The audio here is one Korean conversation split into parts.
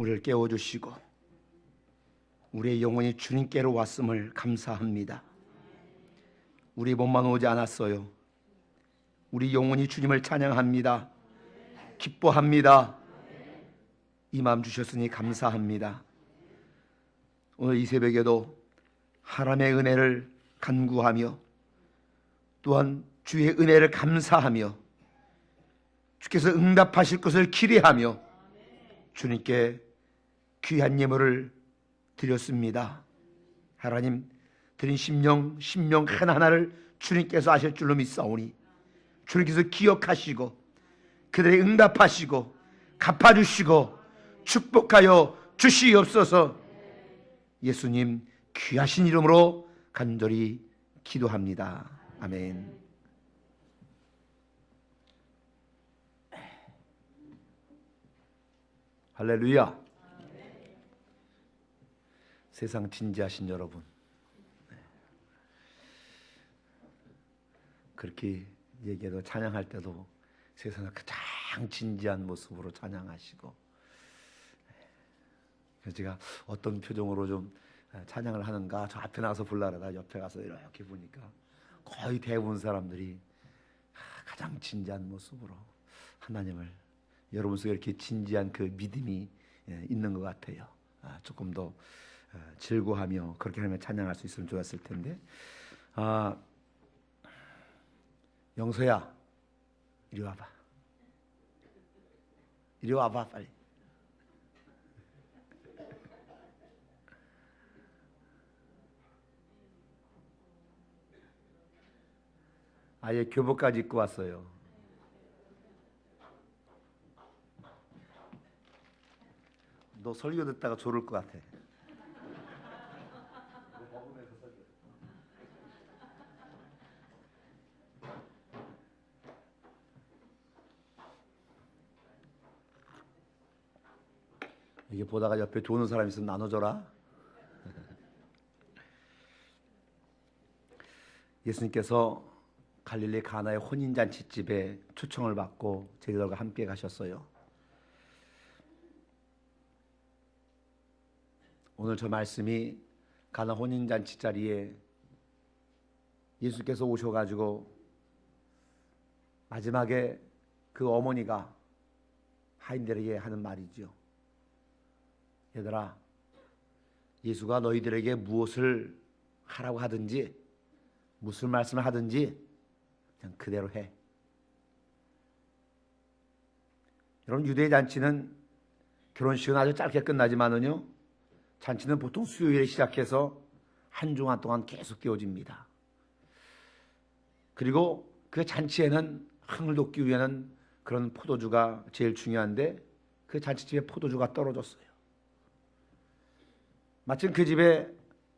우리를 깨워주시고 우리의 영혼이 주님께로 왔음을 감사합니다. 우리 몸만 오지 않았어요. 우리 영혼이 주님을 찬양합니다. 기뻐합니다. 이 마음 주셨으니 감사합니다. 오늘 이 새벽에도 하나님의 은혜를 간구하며 또한 주의 은혜를 감사하며 주께서 응답하실 것을 기대하며 주님께 귀한 예물을 드렸습니다. 하나님 드린 심령 하나하나를 주님께서 아실 줄로 믿사오니 주님께서 기억하시고 그들의 응답하시고 갚아주시고 축복하여 주시옵소서. 예수님 귀하신 이름으로 간절히 기도합니다. 아멘. 할렐루야. 세상 진지하신 여러분, 그렇게 얘기해도 찬양할 때도 세상의 가장 진지한 모습으로 찬양하시고, 그래서 제가 어떤 표정으로 좀 찬양을 하는가 저 앞에 나가서 불러라 옆에 가서 이렇게 보니까 거의 대부분 사람들이 가장 진지한 모습으로 하나님을, 여러분 속에 이렇게 진지한 그 믿음이 있는 것 같아요. 조금 더 즐거워하며 그렇게 하면 찬양할 수 있으면 좋았을 텐데. 영서야, 이리 와봐. 이리 와봐 빨리. 아예 교복까지 입고 왔어요. 너 설교 듣다가 졸을 것 같아. 이게 보다가 옆에 좋은 사람 있으면 나눠줘라. 예수님께서 갈릴리 가나의 혼인잔치집에 초청을 받고 저희들과 함께 가셨어요. 오늘 저 말씀이 가나 혼인잔치 자리에 예수께서 오셔가지고 마지막에 그 어머니가 하인들에게 하는 말이죠. 얘들아, 예수가 너희들에게 무엇을 하라고 하든지 무슨 말씀을 하든지 그냥 그대로 해. 여러분, 유대의 잔치는 결혼식은 아주 짧게 끝나지만은요, 잔치는 보통 수요일에 시작해서 한 주간 동안 계속 이어집니다. 그리고 그 잔치에는 흥을 돋기 위해는 그런 포도주가 제일 중요한데 그 잔치집에 포도주가 떨어졌어요. 마침 그 집에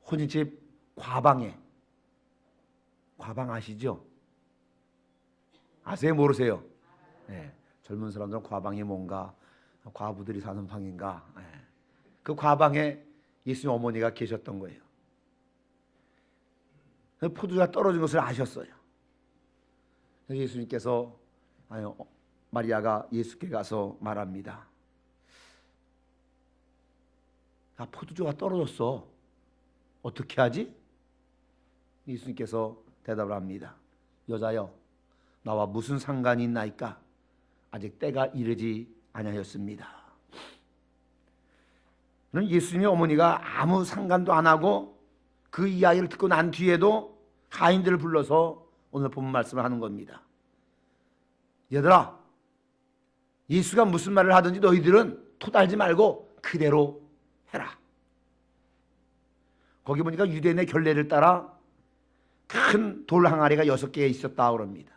혼인집 과방 아시죠? 아세요? 모르세요? 네. 젊은 사람들은 과방이 뭔가, 과부들이 사는 방인가. 네. 그 과방에 예수님 어머니가 계셨던 거예요. 포도주가 떨어진 것을 아셨어요. 예수님께서, 마리아가 예수께 가서 말합니다. 포도주가 떨어졌어. 어떻게 하지? 예수님께서 대답을 합니다. 여자여, 나와 무슨 상관이 있나이까? 아직 때가 이르지 아니하였습니다. 예수님의 어머니가 아무 상관도 안 하고 그 이야기를 듣고 난 뒤에도 하인들을 불러서 오늘 본문 말씀을 하는 겁니다. 얘들아, 예수가 무슨 말을 하든지 너희들은 토달지 말고 그대로 해라. 거기 보니까 유대인의 결례를 따라 큰 돌 항아리가 6개 있었다 그럽니다.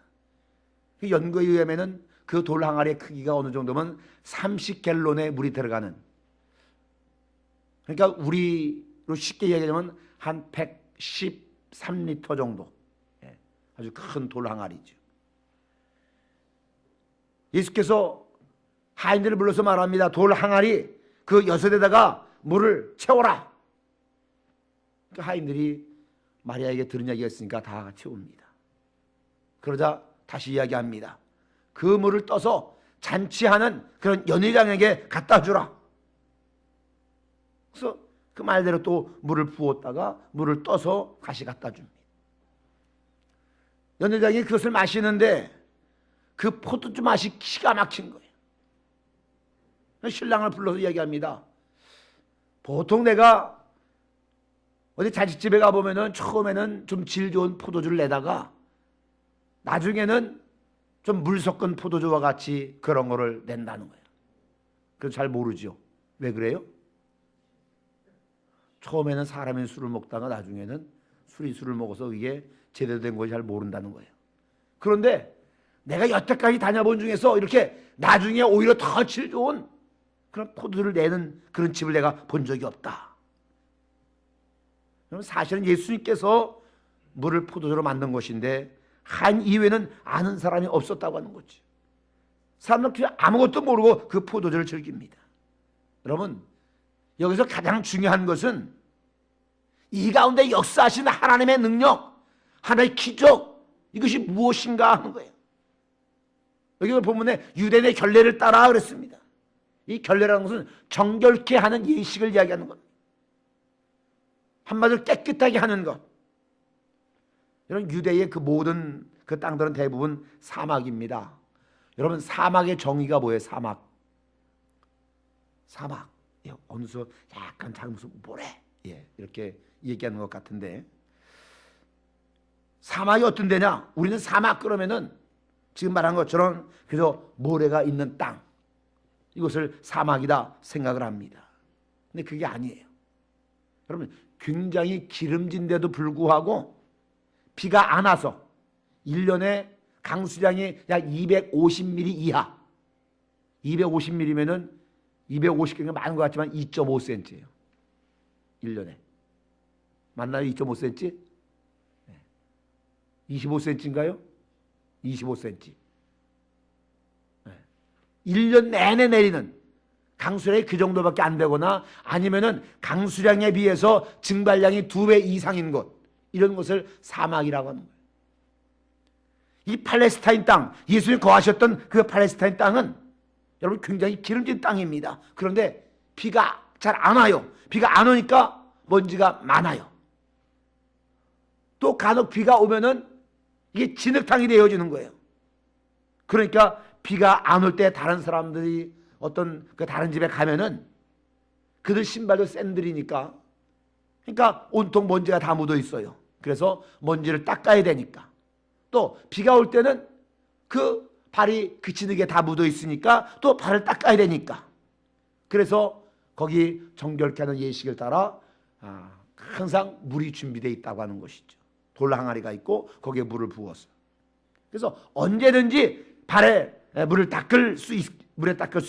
그 연구에 의하면 그 돌 항아리의 크기가 어느 정도면 30갤론의 물이 들어가는, 그러니까 우리로 쉽게 얘기하자면 한 113리터 정도, 아주 큰 돌 항아리죠. 예수께서 하인들을 불러서 말합니다. 돌 항아리 그 6에다가 물을 채워라. 그 하인들이 마리아에게 들은 이야기가 있으니까 다 채웁니다. 그러자 다시 이야기합니다. 그 물을 떠서 잔치하는 그런 연회장에게 갖다 주라. 그래서 그 말대로 또 물을 부었다가 물을 떠서 다시 갖다 줍니다. 연회장이 그것을 마시는데 그 포도주 맛이 기가 막힌 거예요. 신랑을 불러서 이야기합니다. 보통 내가 어디 자식집에 가보면은 처음에는 좀 질 좋은 포도주를 내다가 나중에는 좀 물 섞은 포도주와 같이 그런 거를 낸다는 거예요. 그래서 잘 모르죠. 왜 그래요? 처음에는 사람이 술을 먹다가 나중에는 술을 먹어서 이게 제대로 된 것이 잘 모른다는 거예요. 그런데 내가 여태까지 다녀본 중에서 이렇게 나중에 오히려 더 질 좋은 그런 포도주를 내는 그런 집을 내가 본 적이 없다. 그럼 사실은 예수님께서 물을 포도주로 만든 것인데 한 이후에는 아는 사람이 없었다고 하는 거지. 사람들은 아무것도 모르고 그 포도주를 즐깁니다. 여러분, 여기서 가장 중요한 것은 이 가운데 역사하신 하나님의 능력, 하나님의 기적, 이것이 무엇인가 하는 거예요. 여기 본문에 유대인의 결례를 따라 그랬습니다. 이 결례라는 것은 정결케 하는 예식을 이야기하는 것. 한마디로 깨끗하게 하는 것. 이런 유대의 그 모든 그 땅들은 대부분 사막입니다. 여러분, 사막의 정의가 뭐예요? 사막. 어느새 약간 작은 무슨 모래. 이렇게 얘기하는 것 같은데, 사막이 어떤 데냐? 우리는 사막 그러면은 지금 말한 것처럼 그저 모래가 있는 땅, 이것을 사막이다 생각을 합니다. 근데 그게 아니에요. 여러분, 굉장히 기름진데도 불구하고 비가 안 와서 1년에 강수량이 약 250mm 이하, 250mm면은 250개가 많은 것 같지만 2.5cm예요. 1년에. 맞나요? 2.5cm? 25cm인가요? 25cm. 1년 내내 내리는 강수량이 그 정도밖에 안 되거나 아니면은 강수량에 비해서 증발량이 2배 이상인 곳, 이런 것을 사막이라고 하는 거예요. 이 팔레스타인 땅, 예수님 거하셨던 그 팔레스타인 땅은 여러분 굉장히 기름진 땅입니다. 그런데 비가 잘 안 와요. 비가 안 오니까 먼지가 많아요. 또 간혹 비가 오면은 이게 진흙탕이 되어지는 거예요. 그러니까 비가 안 올 때 다른 사람들이 어떤 그 다른 집에 가면은 그들 신발도 샌들이니까, 그러니까 온통 먼지가 다 묻어 있어요. 그래서 먼지를 닦아야 되니까. 또 비가 올 때는 그 발이 그 진흙에 다 묻어 있으니까 또 발을 닦아야 되니까. 그래서 거기 정결케 하는 예식을 따라 항상 물이 준비되어 있다고 하는 것이죠. 돌 항아리가 있고 거기에 물을 부어서. 그래서 언제든지 발에 물에 닦을 수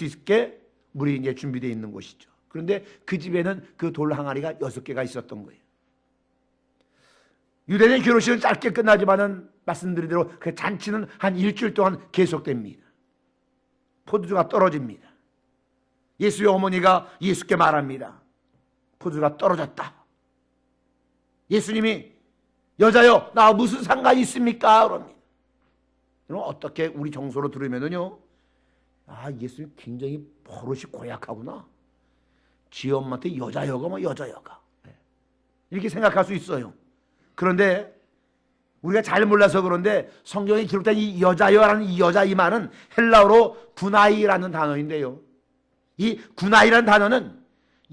있게 물이 이제 준비되어 있는 곳이죠. 그런데 그 집에는 그 돌 항아리가 6개가 있었던 거예요. 유대인의 결혼식은 짧게 끝나지만은 말씀드린 대로 그 잔치는 한 일주일 동안 계속됩니다. 포도주가 떨어집니다. 예수의 어머니가 예수께 말합니다. 포도주가 떨어졌다. 예수님이 여자여 나 무슨 상관이 있습니까? 그럽니다. 그럼 어떻게 우리 정서로 들으면은요, 예수님 굉장히 버릇이 고약하구나. 지 엄마한테 여자여가 뭐 여자여가, 이렇게 생각할 수 있어요. 그런데 우리가 잘 몰라서 그런데 성경에 기록된 이 여자여라는 이 여자, 이 말은 헬라어로 구나이라는 단어인데요, 이 구나이라는 단어는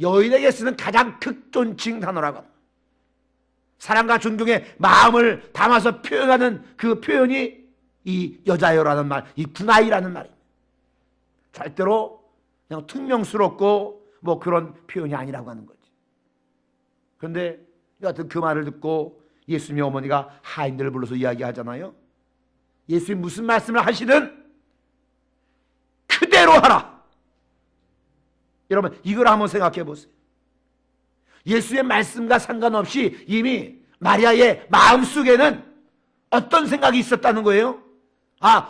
여인에게 쓰는 가장 극존칭 단어라고 합니다. 사랑과 존경의 마음을 담아서 표현하는 그 표현이 이 여자여라는 말, 이 구나이라는 말입니다. 절대로 그냥 퉁명스럽고 뭐 그런 표현이 아니라고 하는 거지. 그런데 여하튼 그 말을 듣고 예수님의 어머니가 하인들을 불러서 이야기하잖아요. 예수님 무슨 말씀을 하시든 그대로 하라. 여러분, 이걸 한번 생각해 보세요. 예수의 말씀과 상관없이 이미 마리아의 마음속에는 어떤 생각이 있었다는 거예요?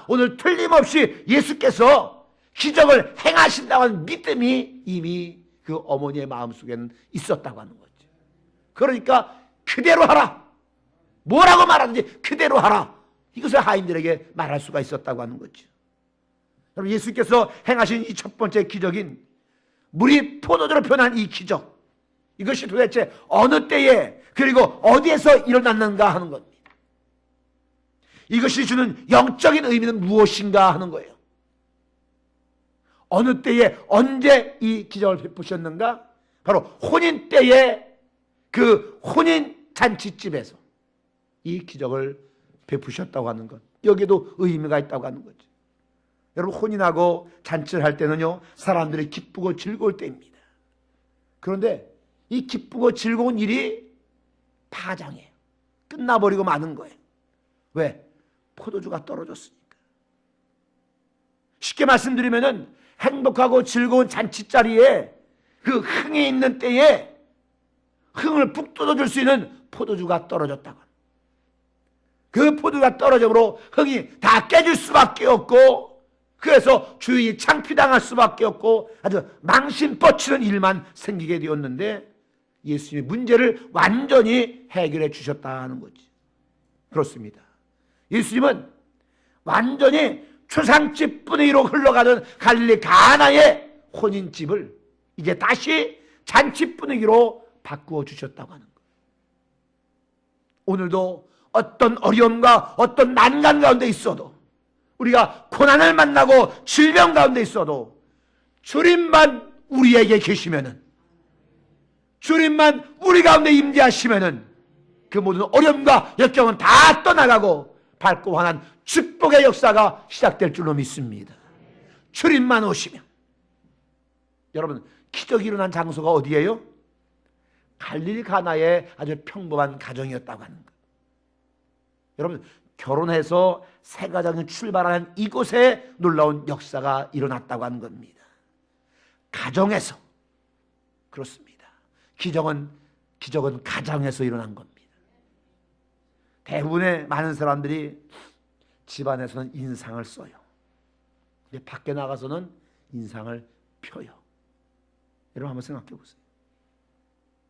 오늘 틀림없이 예수께서 기적을 행하신다고 하는 믿음이 이미 그 어머니의 마음속에는 있었다고 하는 거죠. 그러니까 그대로 하라. 뭐라고 말하든지 그대로 하라. 이것을 하인들에게 말할 수가 있었다고 하는 거죠. 여러분, 예수께서 행하신 이 첫 번째 기적인 물이 포도주로 변한 이 기적, 이것이 도대체 어느 때에 그리고 어디에서 일어났는가 하는 겁니다. 이것이 주는 영적인 의미는 무엇인가 하는 거예요. 어느 때에 언제 이 기적을 베푸셨는가? 바로 혼인 때에 그 혼인 잔치집에서 이 기적을 베푸셨다고 하는 것. 여기에도 의미가 있다고 하는 거죠. 여러분, 혼인하고 잔치를 할 때는요, 사람들이 기쁘고 즐거울 때입니다. 그런데 이 기쁘고 즐거운 일이 파장이에요. 끝나버리고 마는 거예요. 왜? 포도주가 떨어졌으니까. 쉽게 말씀드리면은 행복하고 즐거운 잔치자리에 그 흥이 있는 때에 흥을 북 돋아줄 수 있는 포도주가 떨어졌다고. 그 포도주가 떨어짐으로 흥이 다 깨질 수밖에 없고, 그래서 주인이 창피당할 수밖에 없고 아주 망신 뻗치는 일만 생기게 되었는데, 예수님이 문제를 완전히 해결해 주셨다는 거지. 그렇습니다. 예수님은 완전히 초상집 분위기로 흘러가던 갈릴리 가나의 혼인집을 이제 다시 잔치 분위기로 바꾸어 주셨다고 하는 거예요. 오늘도 어떤 어려움과 어떤 난간 가운데 있어도, 우리가 고난을 만나고 질병 가운데 있어도 주님만 우리에게 계시면은, 주님만 우리 가운데 임재하시면은 그 모든 어려움과 역경은 다 떠나가고 밝고 환한 축복의 역사가 시작될 줄로 믿습니다. 주님만 오시면. 여러분, 기적이 일어난 장소가 어디예요? 갈릴리 가나의 아주 평범한 가정이었다고 하는 것. 여러분, 결혼해서 새 가정이 출발하는 이곳에 놀라운 역사가 일어났다고 하는 겁니다. 가정에서. 그렇습니다. 기적은 가정에서 일어난 겁니다. 대부분의 많은 사람들이 집안에서는 인상을 써요. 근데 밖에 나가서는 인상을 펴요. 여러분, 한번 생각해 보세요.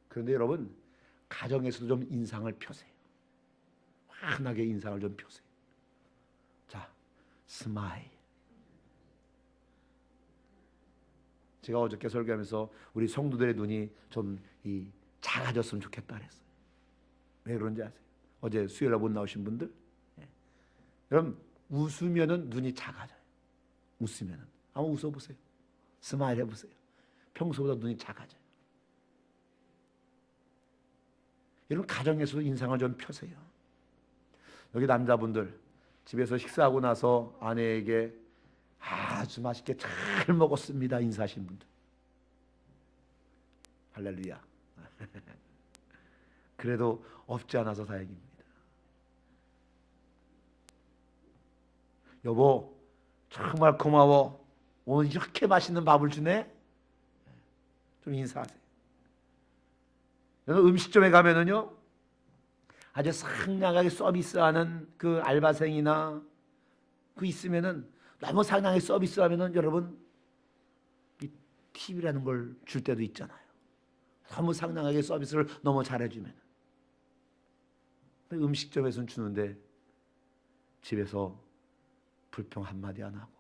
그런데 여러분, 가정에서도 좀 인상을 펴세요. 환하게 인상을 좀 펴세요. 자, 스마일. 제가 어저께 설교하면서 우리 성도들의 눈이 좀 작아졌으면 좋겠다 그랬어요. 왜 그런지 아세요? 어제 수요일에 못 나오신 분들, 여러분, 웃으면은 눈이 작아져요. 웃으면은 한번 웃어보세요. 스마일 해보세요. 평소보다 눈이 작아져요. 여러분, 가정에서도 인상을 좀 펴세요. 여기 남자분들 집에서 식사하고 나서 아내에게 아주 맛있게 잘 먹었습니다 인사하신 분들, 할렐루야. 그래도 없지 않아서 다행입니다. 여보, 정말 고마워. 오늘 이렇게 맛있는 밥을 주네. 좀 인사하세요. 여러분, 음식점에 가면은요, 아주 상냥하게 서비스하는 그 알바생이나 그 있으면은, 너무 상냥하게 서비스하면은 여러분, 이 팁이라는 걸 줄 때도 있잖아요. 너무 상냥하게 서비스를 너무 잘해주면. 음식점에서는 주는데 집에서 불평 한마디 안 하고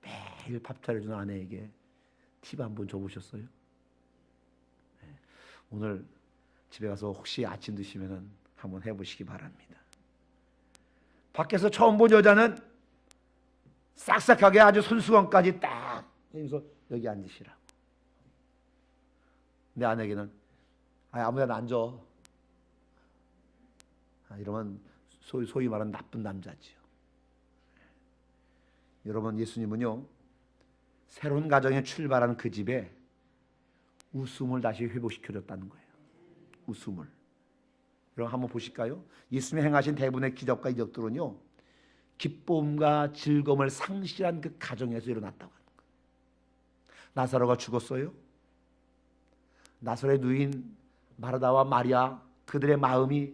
매일 밥 차려주는 아내에게 팁 한 번 줘보셨어요? 네. 오늘 집에 가서 혹시 아침 드시면 한번 해보시기 바랍니다. 밖에서 처음 본 여자는 싹싹하게 아주 손수건까지 딱 해서 여기 앉으시라고. 내 아내에게는 아무 데나 앉아. 이러면 소위 말하는 나쁜 남자지요. 여러분, 예수님은요, 새로운 가정에 출발한 그 집에 웃음을 다시 회복시켜줬다는 거예요. 웃음을. 여러분, 한번 보실까요? 예수님이 행하신 대부분의 기적과 이적들은요, 기쁨과 즐거움을 상실한 그 가정에서 일어났다고 하는 거예요. 나사로가 죽었어요. 나사로의 누인 마르다와 마리아, 그들의 마음이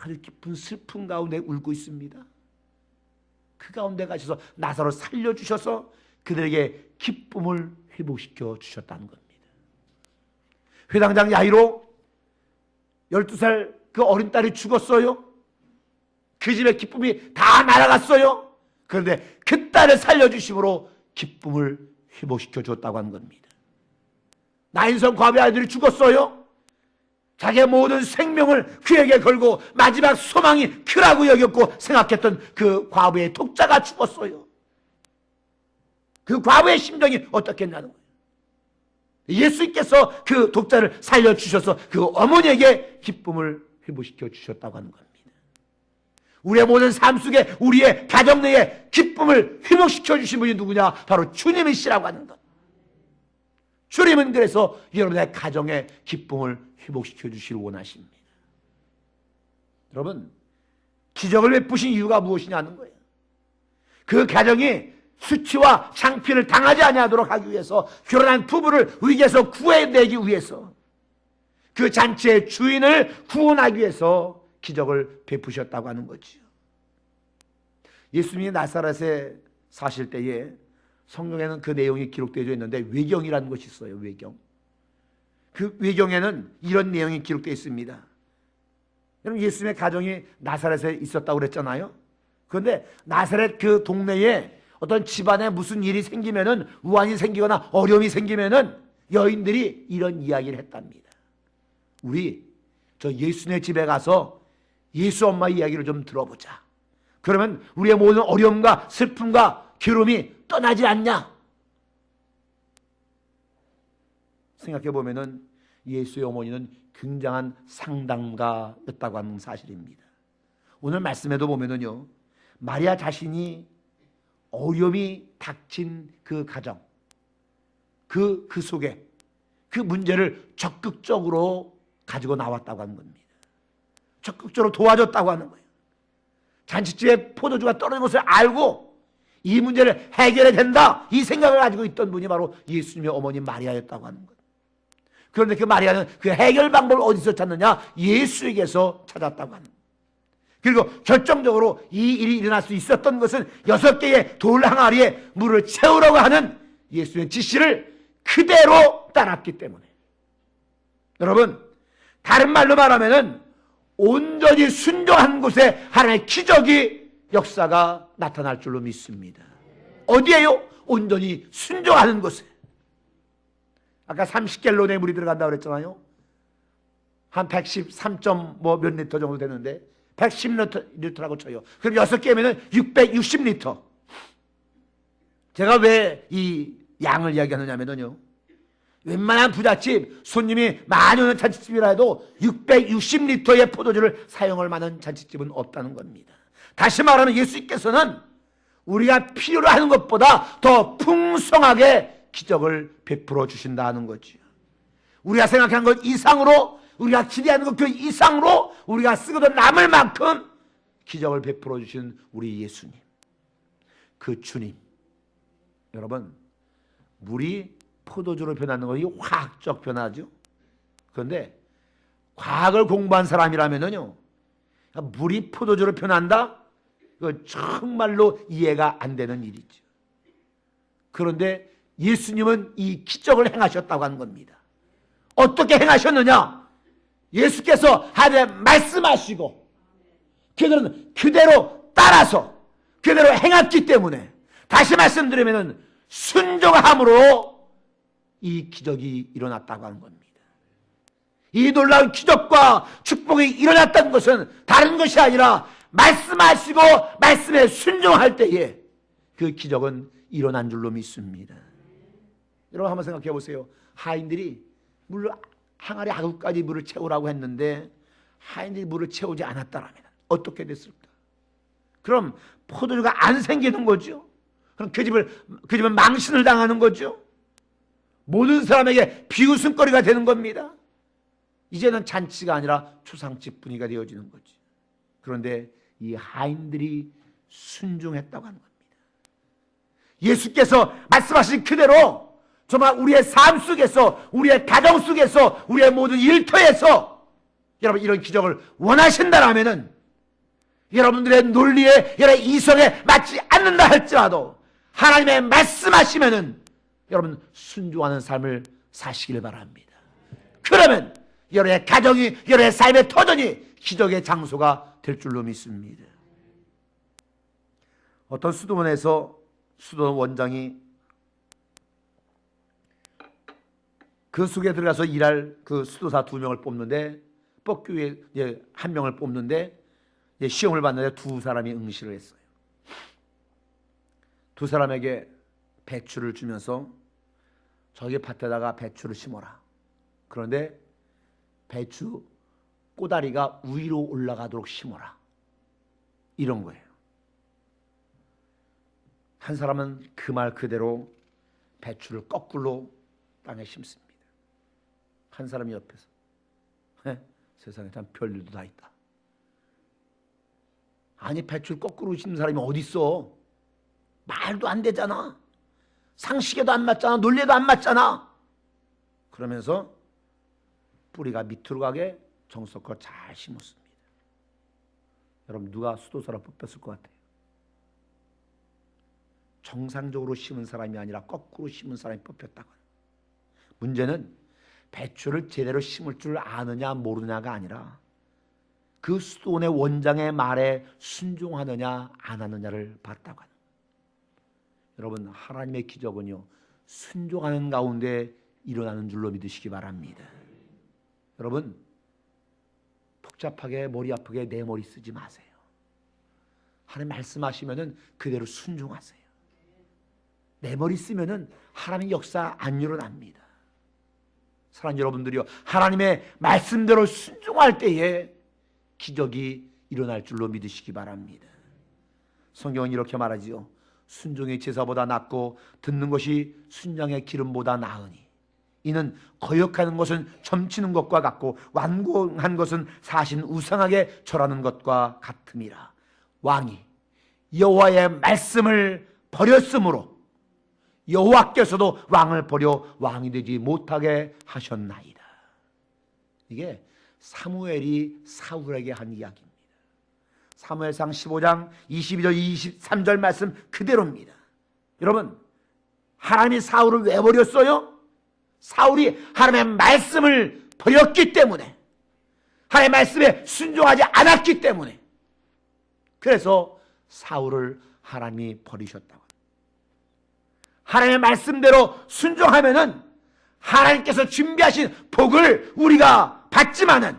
아주 깊은 슬픔 가운데 울고 있습니다. 그 가운데 가셔서 나사로를 살려주셔서 그들에게 기쁨을 회복시켜 주셨다는 겁니다. 회당장 야이로 12살 그 어린 딸이 죽었어요. 그 집의 기쁨이 다 날아갔어요. 그런데 그 딸을 살려주심으로 기쁨을 회복시켜 줬다고 하는 겁니다. 나인성 과부의 아들이 죽었어요. 자기의 모든 생명을 그에게 걸고 마지막 소망이 그라고 여겼고 생각했던 그 과부의 독자가 죽었어요. 그 과부의 심정이 어떻겠냐는 거예요. 예수님께서 그 독자를 살려주셔서 그 어머니에게 기쁨을 회복시켜 주셨다고 하는 겁니다. 우리의 모든 삶 속에 우리의 가정 내에 기쁨을 회복시켜 주신 분이 누구냐? 바로 주님이시라고 하는 것. 주님은 그래서 여러분의 가정에 기쁨을 회복시켜 주시길 원하십니다. 여러분, 기적을 베푸신 이유가 무엇이냐는 거예요. 그 가정이 수치와 창피를 당하지 아니하도록 하기 위해서, 결혼한 부부를 위기에서 구해내기 위해서, 그 잔치의 주인을 구원하기 위해서 기적을 베푸셨다고 하는 거지요. 예수님이 나사렛에 사실 때에 성경에는 그 내용이 기록되어 있는데 외경이라는 것이 있어요. 외경. 그 외경에는 이런 내용이 기록되어 있습니다. 여러분, 예수님의 가정이 나사렛에 있었다고 그랬잖아요. 그런데 나사렛 그 동네에 어떤 집안에 무슨 일이 생기면은, 우환이 생기거나 어려움이 생기면은 여인들이 이런 이야기를 했답니다. 우리 저 예수네 집에 가서 예수 엄마 이야기를 좀 들어보자. 그러면 우리의 모든 어려움과 슬픔과 괴로움이 떠나지 않냐? 생각해 보면은 예수의 어머니는 굉장한 상담가였다고 하는 사실입니다. 오늘 말씀에도 보면은요, 마리아 자신이 어려움이 닥친 그 가정, 그 속에 그 문제를 적극적으로 가지고 나왔다고 하는 겁니다. 적극적으로 도와줬다고 하는 거예요. 잔치집에 포도주가 떨어진 것을 알고 이 문제를 해결해야 된다, 이 생각을 가지고 있던 분이 바로 예수님의 어머니 마리아였다고 하는 거예요. 그런데 그 마리아는 그 해결 방법을 어디서 찾느냐? 예수에게서 찾았다고 하는 거예요. 그리고 결정적으로 이 일이 일어날 수 있었던 것은 6개의 돌 항아리에 물을 채우라고 하는 예수의 지시를 그대로 따랐기 때문에. 여러분, 다른 말로 말하면은 온전히 순종한 곳에 하나님의 기적이, 역사가 나타날 줄로 믿습니다. 어디에요? 온전히 순종하는 곳에. 아까 30갤론의 물이 들어간다고 그랬잖아요. 한 113점 몇 리터 정도 되는데 110리터라고 쳐요. 그럼 6개면은 660리터. 제가 왜 이 양을 이야기하느냐면요, 웬만한 부잣집, 손님이 많이 오는 잔치집이라 해도 660리터의 포도주를 사용할 만한 잔치집은 없다는 겁니다. 다시 말하면 예수님께서는 우리가 필요로 하는 것보다 더 풍성하게 기적을 베풀어 주신다는 거죠. 우리가 생각하는 것 이상으로, 우리가 기대하는 것 그 이상으로 우리가 쓰고도 남을 만큼 기적을 베풀어 주신 우리 예수님, 그 주님. 여러분, 물이 포도주로 변하는 것이 화학적 변화죠. 그런데 과학을 공부한 사람이라면요, 물이 포도주로 변한다? 이거 정말로 이해가 안 되는 일이죠. 그런데 예수님은 이 기적을 행하셨다고 하는 겁니다. 어떻게 행하셨느냐? 예수께서 하늘에 말씀하시고 그들은 그대로 따라서 그대로 행했기 때문에, 다시 말씀드리면 순종함으로 이 기적이 일어났다고 하는 겁니다. 이 놀라운 기적과 축복이 일어났다는 것은 다른 것이 아니라 말씀하시고 말씀에 순종할 때에 그 기적은 일어난 줄로 믿습니다. 여러분, 한번 생각해 보세요. 하인들이 물 항아리 하구까지 물을 채우라고 했는데 하인들이 물을 채우지 않았다면 어떻게 됐을까? 그럼 포도주가 안 생기는 거죠. 그럼 그 집은 망신을 당하는 거죠. 모든 사람에게 비웃음거리가 되는 겁니다. 이제는 잔치가 아니라 초상집 분위기가 되어지는 거지. 그런데 이 하인들이 순종했다고 하는 겁니다. 예수께서 말씀하신 그대로 정말 우리의 삶 속에서, 우리의 가정 속에서, 우리의 모든 일터에서 여러분 이런 기적을 원하신다라면은, 여러분들의 논리에, 여러분의 이성에 맞지 않는다 할지라도 하나님의 말씀하시면은 여러분 순종하는 삶을 사시길 바랍니다. 그러면 여러분의 가정이, 여러분의 삶의 터전이 기적의 장소가 될 줄로 믿습니다. 어떤 수도원에서 수도원 원장이 그 속에 들어가서 일할 그 수도사 2명을 뽑는데, 뽑기 위해 이제 1명을 뽑는데, 이제 시험을 봤는데 2사람이 응시를 했어요. 2사람에게 배추를 주면서 저기 밭에다가 배추를 심어라. 그런데 배추 꼬다리가 위로 올라가도록 심어라. 이런 거예요. 한 사람은 그 말 그대로 배추를 거꾸로 땅에 심습니다. 한 사람이 옆에서 세상에 참 별일도 다 있다. 아니, 배추를 거꾸로 심는 사람이 어디 있어? 말도 안 되잖아. 상식에도 안 맞잖아. 논리에도 안 맞잖아. 그러면서 뿌리가 밑으로 가게 정성껏 잘 심었습니다. 여러분, 누가 수도사로 뽑혔을 것 같아요? 정상적으로 심은 사람이 아니라 거꾸로 심은 사람이 뽑혔다고. 문제는 배추를 제대로 심을 줄 아느냐 모르냐가 아니라 그 수도원의 원장의 말에 순종하느냐 안 하느냐를 봤다고 하는. 여러분, 하나님의 기적은요, 순종하는 가운데 일어나는 줄로 믿으시기 바랍니다. 여러분, 복잡하게 머리 아프게 내 머리 쓰지 마세요. 하나님 말씀하시면은 그대로 순종하세요. 내 머리 쓰면은 하나님의 역사 안 일어납니다. 사랑하는 여러분들이요, 하나님의 말씀대로 순종할 때에 기적이 일어날 줄로 믿으시기 바랍니다. 성경은 이렇게 말하지요. 순종의 제사보다 낫고 듣는 것이 순양의 기름보다 나으니 이는 거역하는 것은 점치는 것과 같고 완고한 것은 사신 우상하게 절하는 것과 같음이라. 왕이 여호와의 말씀을 버렸으므로 여호와께서도 왕을 버려 왕이 되지 못하게 하셨나이다. 이게 사무엘이 사울에게 한 이야기입니다. 사무엘상 15장 22절 23절 말씀 그대로입니다. 여러분, 하나님이 사울을 왜 버렸어요? 사울이 하나님의 말씀을 버렸기 때문에, 하나님의 말씀에 순종하지 않았기 때문에, 그래서 사울을 하나님이 버리셨다고. 하나님의 말씀대로 순종하면은 하나님께서 준비하신 복을 우리가 받지만은,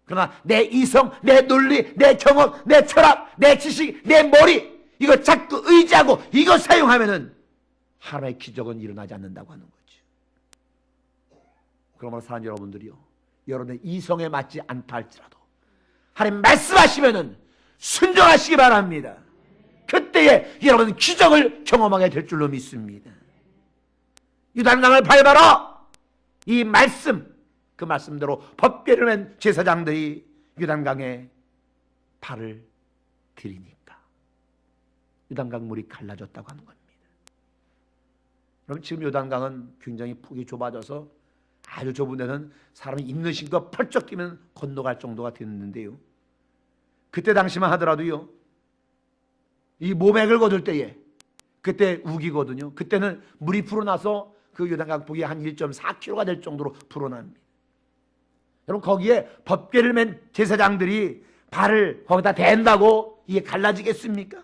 그러나 내 이성, 내 논리, 내 경험, 내 철학, 내 지식, 내 머리 이거 자꾸 의지하고 이거 사용하면은 하나님의 기적은 일어나지 않는다고 하는 거죠. 그러므로 사랑하는 여러분들이요, 여러분의 이성에 맞지 않다 할지라도 하나님 말씀하시면은 순종하시기 바랍니다. 그때에 여러분 기적을 경험하게 될 줄로 믿습니다. 유단강을 밟아라. 이 말씀, 그 말씀대로 법궤를 맨 제사장들이 유단강에 발을 들이니까 유단강 물이 갈라졌다고 하는 겁니다. 그럼 지금 요단강은 굉장히 폭이 좁아져서 아주 좁은 데는 사람이 입는 신과 펄쩍 뛰면 건너갈 정도가 됐는데요, 그때 당시만 하더라도요, 이 모맥을 거둘 때에 그때 우기거든요. 그때는 물이 불어나서 그 요단강 폭이 한 1.4km가 될 정도로 불어납니다. 여러분, 거기에 법궤를 맨 제사장들이 발을 거기다 댄다고 이게 갈라지겠습니까?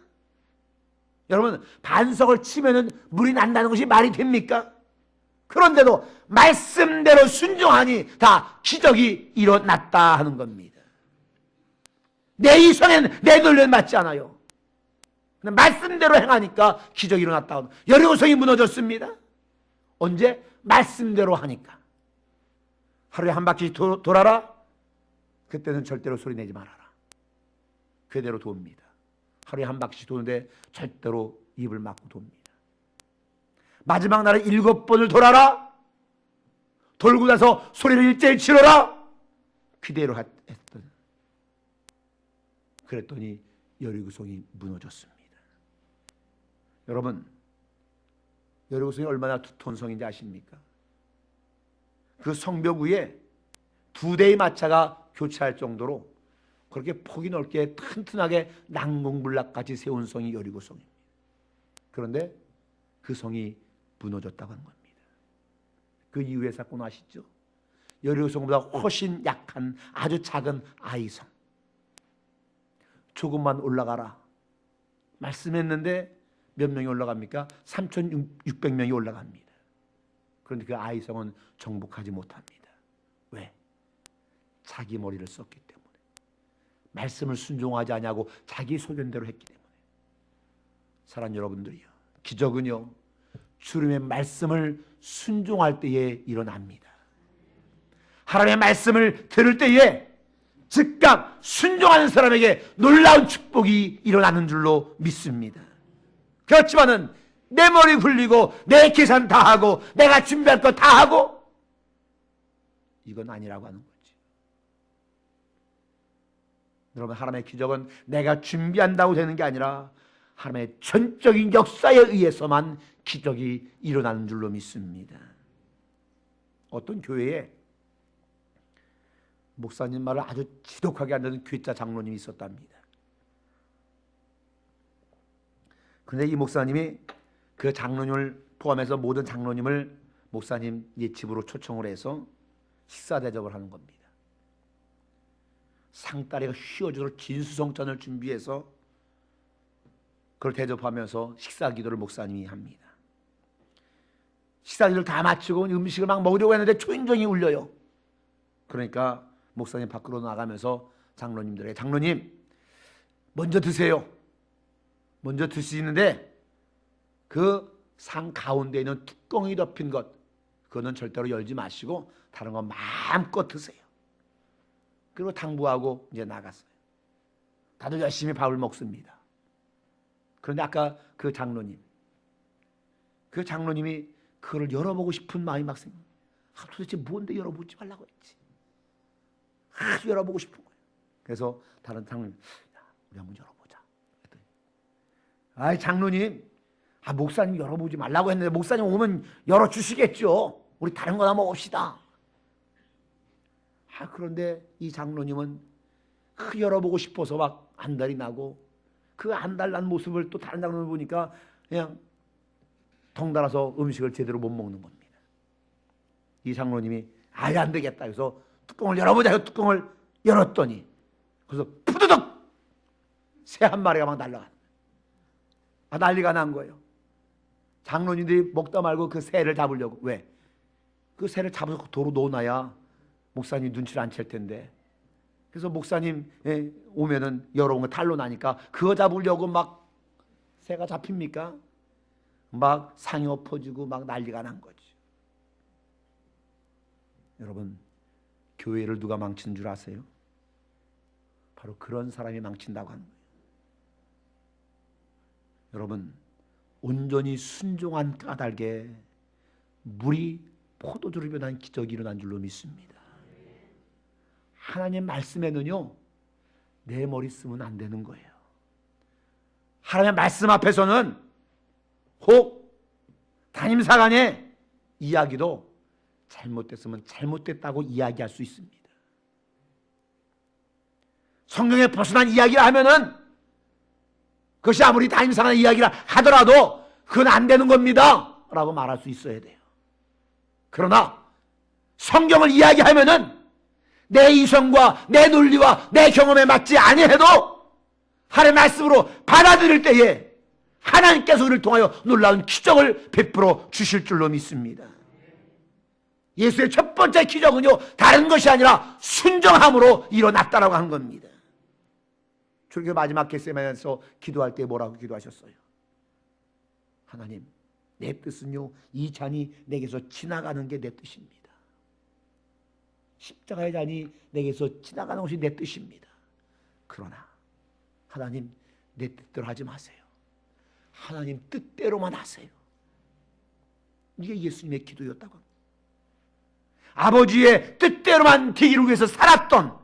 여러분, 반석을 치면은 물이 난다는 것이 말이 됩니까? 그런데도 말씀대로 순종하니 다 기적이 일어났다 하는 겁니다. 내 이성엔 내 논리는 맞지 않아요. 근데 말씀대로 행하니까 기적이 일어났다. 여리고성이 무너졌습니다. 언제? 말씀대로 하니까. 하루에 한 바퀴 돌아라. 그때는 절대로 소리 내지 말아라. 그대로 돕니다. 하루에 한 바퀴 도는데 절대로 입을 막고 돕니다. 마지막 날에 7번을 돌아라. 돌고 나서 소리를 일제히 치러라. 그대로 했던. 그랬더니 여리고성이 무너졌습니다. 여러분, 여리고성이 얼마나 두터운 성인지 아십니까? 그 성벽 위에 2대의 마차가 교차할 정도로 그렇게 폭이 넓게 튼튼하게 난공불락같이 세운 성이 여리고성입니다. 그런데 그 성이 무너졌다고 하는 겁니다. 그 이후의 사건 아시죠? 여리고성보다 훨씬 약한 아주 작은 아이성. 조금만 올라가라 말씀했는데 몇 명이 올라갑니까? 3,600명이 올라갑니다. 그런데 그 아이성은 정복하지 못합니다. 왜? 자기 머리를 썼기 때문에. 말씀을 순종하지 않냐고 자기 소견대로 했기 때문에. 사랑하는 여러분들이요, 기적은요 주님의 말씀을 순종할 때에 일어납니다. 하나님의 말씀을 들을 때에 즉각 순종하는 사람에게 놀라운 축복이 일어나는 줄로 믿습니다. 그렇지만은 내 머리 굴리고 내 계산 다 하고 내가 준비할 거 다 하고, 이건 아니라고 하는 거지. 여러분, 하나님의 기적은 내가 준비한다고 되는 게 아니라 하나님의 전적인 역사에 의해서만 기적이 일어나는 줄로 믿습니다. 어떤 교회에 목사님 말을 아주 지독하게 안 듣는 괴짜 장로님이 있었답니다. 그런데 이 목사님이 그 장로님을 포함해서 모든 장로님을 목사님 집으로 초청을 해서 식사 대접을 하는 겁니다. 상다리가 휘어져서 진수성찬을 준비해서 그걸 대접하면서 식사 기도를 목사님이 합니다. 식사 기도를 다 마치고 음식을 막 먹으려고 했는데 초인종이 울려요. 그러니까 목사님 밖으로 나가면서 장로님들에게, 장로님 먼저 드세요. 먼저 드시는데 그 상 가운데 있는 뚜껑이 덮인 것, 그거는 절대로 열지 마시고 다른 거 마음껏 드세요. 그리고 당부하고 이제 나갔어요. 다들 열심히 밥을 먹습니다. 그런데 아까 그 장로님이 그걸 열어보고 싶은 마음이 막 생겨요. 도대체 뭔데 열어보지 말라고 했지. 열어보고 싶은 거예요. 그래서 다른 장로님, 우리 한번 열어보자. 그랬더니, 아이 장로님, 목사님 열어보지 말라고 했는데 목사님 오면 열어주시겠죠. 우리 다른 거나 먹읍시다. 그런데 이 장로님은 열어보고 싶어서 막 안달이 나고, 그 안달난 모습을 또 다른 장로를 보니까 그냥 덩달아서 음식을 제대로 못 먹는 겁니다. 이 장로님이 아예 안 되겠다 해서 뚜껑을 열어보자 해서 뚜껑을 열었더니 그래서 푸드덕 새 한 마리가 막 날아가는 거예요. 난리가 난 거예요. 장로님들이 먹다 말고 그 새를 잡으려고. 왜? 그 새를 잡아서 도로 놓아놔야 목사님 눈치를 안 챌 텐데. 그래서 목사님 오면은 열어온 거 탈로 나니까 그거 잡으려고 막 새가 잡힙니까? 막 상이 엎어지고 막 난리가 난 거지. 여러분, 교회를 누가 망친 줄 아세요? 바로 그런 사람이 망친다고 하는 거예요. 여러분, 온전히 순종한 까닭에 물이 포도주로 변한 기적이 일어난 줄로 믿습니다. 하나님 말씀에는요 내 머리 쓰면 안 되는 거예요. 하나님의 말씀 앞에서는 혹 담임사간의 이야기도 잘못됐으면 잘못됐다고 이야기할 수 있습니다. 성경에 벗어난 이야기를 하면은 그것이 아무리 담임사간의 이야기라 하더라도 그건 안 되는 겁니다 라고 말할 수 있어야 돼요. 그러나 성경을 이야기하면은 내 이성과 내 논리와 내 경험에 맞지 아니해도 하나님의 말씀으로 받아들일 때에 하나님께서 그를 통하여 놀라운 기적을 베풀어 주실 줄로 믿습니다. 예수의 첫 번째 기적은요 다른 것이 아니라 순종함으로 일어났다라고 하는 겁니다. 출애굽 마지막 겟세마네에서 기도할 때 뭐라고 기도하셨어요? 하나님, 내 뜻은요 이 잔이 내게서 지나가는 게 내 뜻입니다. 십자가의 잔이 내게서 지나가는 것이 내 뜻입니다. 그러나 하나님, 내 뜻대로 하지 마세요. 하나님 뜻대로만 하세요. 이게 예수님의 기도였다고 합니다. 아버지의 뜻대로만 되기를 위해서 살았던,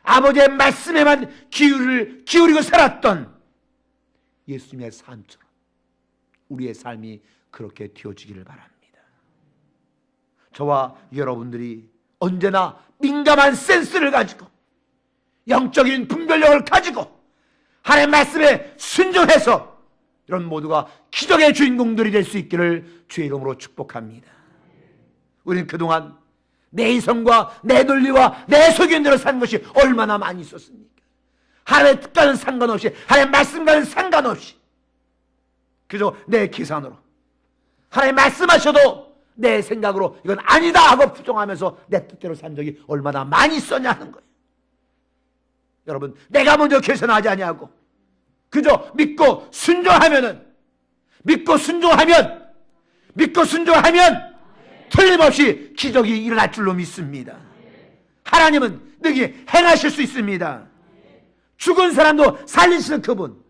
아버지의 말씀에만 기울이고 살았던 예수님의 삶처럼 우리의 삶이 그렇게 되어지기를 바랍니다. 저와 여러분들이 언제나 민감한 센스를 가지고 영적인 분별력을 가지고 하나님의 말씀에 순종해서 이런 모두가 기적의 주인공들이 될 수 있기를 주의 이름으로 축복합니다. 우리는 그동안 내 이성과 내 논리와 내 소견대로 산 것이 얼마나 많이 있었습니까? 하나님의 뜻과는 상관없이, 하나님의 말씀과는 상관없이 그저 내 계산으로 하나님 말씀하셔도 내 생각으로 이건 아니다 하고 부정하면서 내 뜻대로 산 적이 얼마나 많이 있었냐 하는 거예요. 여러분, 내가 먼저 개선하지 아니하고 그저 믿고 순종하면 틀림없이 기적이 일어날 줄로 믿습니다. 하나님은 능히 행하실 수 있습니다. 죽은 사람도 살리시는 그분,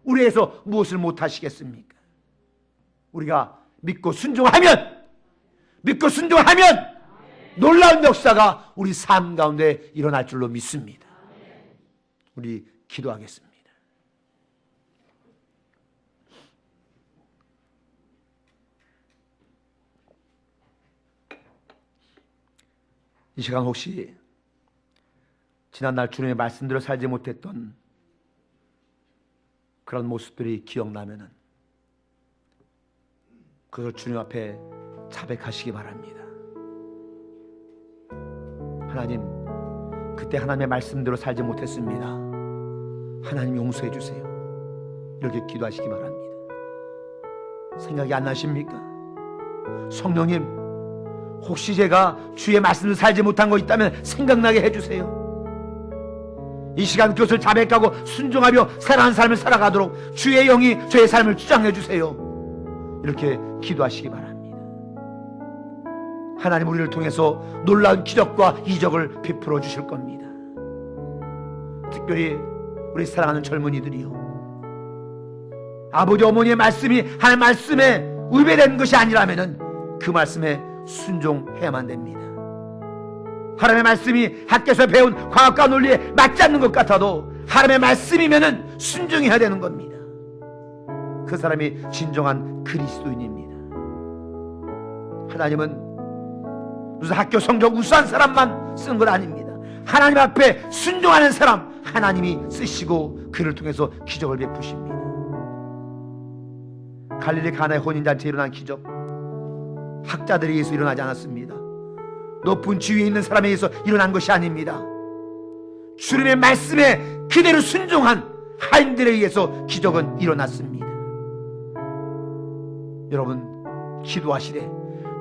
우리에서 무엇을 못하시겠습니까? 우리가 믿고 순종하면 놀라운 역사가 우리 삶 가운데 일어날 줄로 믿습니다. 우리 기도하겠습니다. 이 시간 혹시 지난날 주님의 말씀대로 살지 못했던 그런 모습들이 기억나면은 그걸 주님 앞에 자백하시기 바랍니다. 하나님, 그때 하나님의 말씀대로 살지 못했습니다. 하나님 용서해 주세요. 이렇게 기도하시기 바랍니다. 생각이 안 나십니까? 성령님, 혹시 제가 주의 말씀을 살지 못한 거 있다면 생각나게 해주세요. 이 시간 그것을 자백하고 순종하며 살아가는 삶을 살아가도록 주의 영이 저의 삶을 주장해 주세요. 이렇게 기도하시기 바랍니다. 하나님, 우리를 통해서 놀라운 기적과 이적을 베풀어 주실 겁니다. 특별히 우리 사랑하는 젊은이들이요, 아버지 어머니의 말씀이 하나님의 말씀에 위배된 것이 아니라면 그 말씀에 순종해야만 됩니다. 하나님의 말씀이 학교에서 배운 과학과 논리에 맞지 않는 것 같아도 하나님의 말씀이면은 순종해야 되는 겁니다. 그 사람이 진정한 그리스도인입니다. 하나님은 무슨 학교 성적 우수한 사람만 쓰는 건 아닙니다. 하나님 앞에 순종하는 사람 하나님이 쓰시고 그를 통해서 기적을 베푸십니다. 갈릴리 가나의 혼인잔치에 일어난 기적, 학자들에 의해서 일어나지 않았습니다. 높은 지위에 있는 사람에 의해서 일어난 것이 아닙니다. 주님의 말씀에 그대로 순종한 하인들에 의해서 기적은 일어났습니다. 여러분, 기도하시되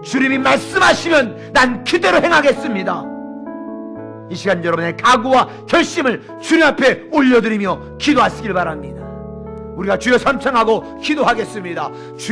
주님이 말씀하시면 난 그대로 행하겠습니다. 이 시간 여러분의 각오와 결심을 주님 앞에 올려드리며 기도하시길 바랍니다. 우리가 주여 삼창하고 기도하겠습니다.